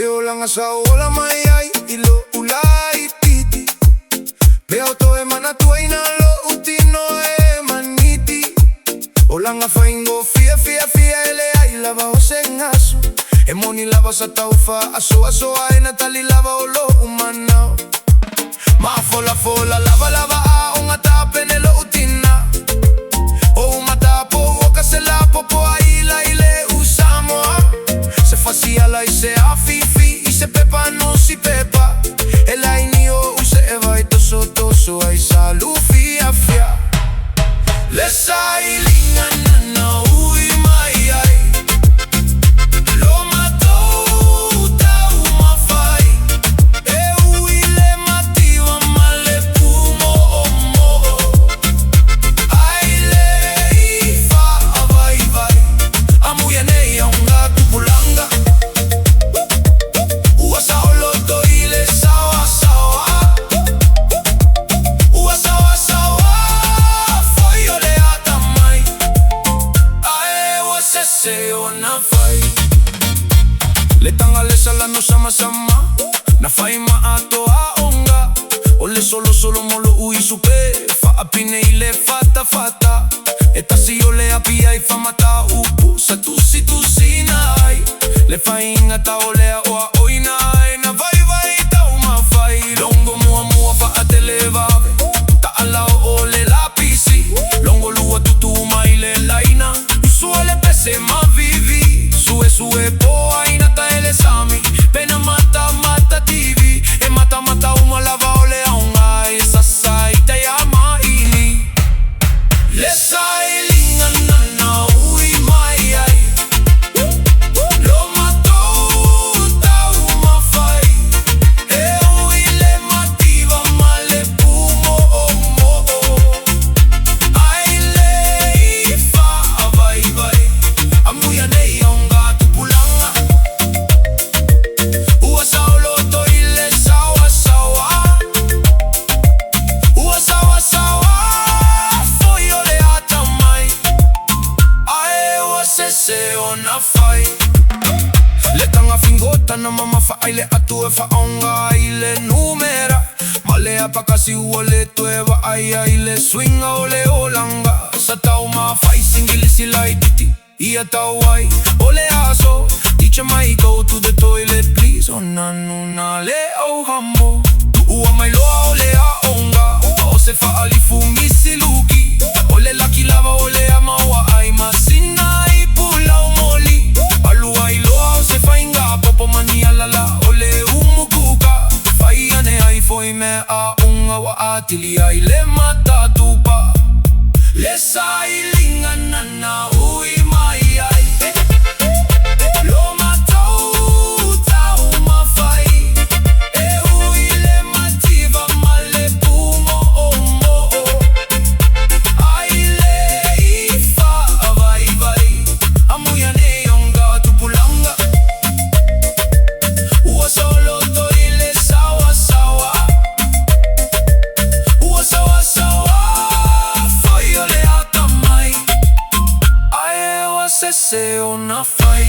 Leo lang asawa mai ai ilo ulai titi. Leo to e mana tuai na lo utino e maniti. Olanga faingo fia ele ai lava o sengaso. E moni lava sa taufa aso ai natali lava o lo umana. Ma fola lava a unga tape ne lo utina. O umata po woka se la popo ai la ile usamo. Se facia la ise a fifi ise pepa no si pepa. E la inio use e vai toso ai salu fia. Le sai linga na ui mai ai. Lo matou tau ma fai. E ui le mativa male pumo o mo. Ai le ifa vai. Amuia nei a unga tupulanga. Ua saolo to ile sawa. Ua sawa. Foi ole ata mai. Ae ua se ona fai. Le tanga le sala no sama. Na fai ma ato a onga. Ole solo molo ui supe. Fa apine ile fata. Eta si ole apia i fa mata upu. Sa tusi nai. Le fai ingata ole a oa oina. Na vai ta uma fai. Longo mua fa ateleva. Ta ala ole la pisi. Longo lua tutu mai le laina. Suele pese ma vivi. Sue po aina ta ele sami. Pena mata TV. E mata uma lava ole a unga. E sasai ta yama ini. Le sai linga na ui mai ai. Lo matou tau ma fai. E ui le mativa male pumo o mo. Ai le ifa vai. Amuia nei a unga tupulanga. Ua saolo to ile sawa. Ua sawa. Foi ole ata mai. Ae ua se ona fai. Le tanga fingota na mama fa aile atu e fa onga ile numera. Male apa kasi uole tueva ai le swinga ole olanga. Sa tau ma fai singilisi lai titi. Ia tau ai ole aso. Dice mai go to the toilet please. Ona nuna le au hambo. Ua mai loa ole a onga. O se fa alifu misi luki. Ole laki lava ole a maua ai masina i pula umoli. Alua i loa o se fa inga popo mani alala ole umukuka. Fai ane ai foi me a unga wa atili ai le mata tupa. Le sai linga na ui mai ai. Lo matou tau ma fai. E ui le mativa male pumo o mo. Ai le ifa vai. Amuia nei onga tupulanga. Ua solo to ile sawa. Ua sawa. Foi ole ata mai. Ae ua se ona fai.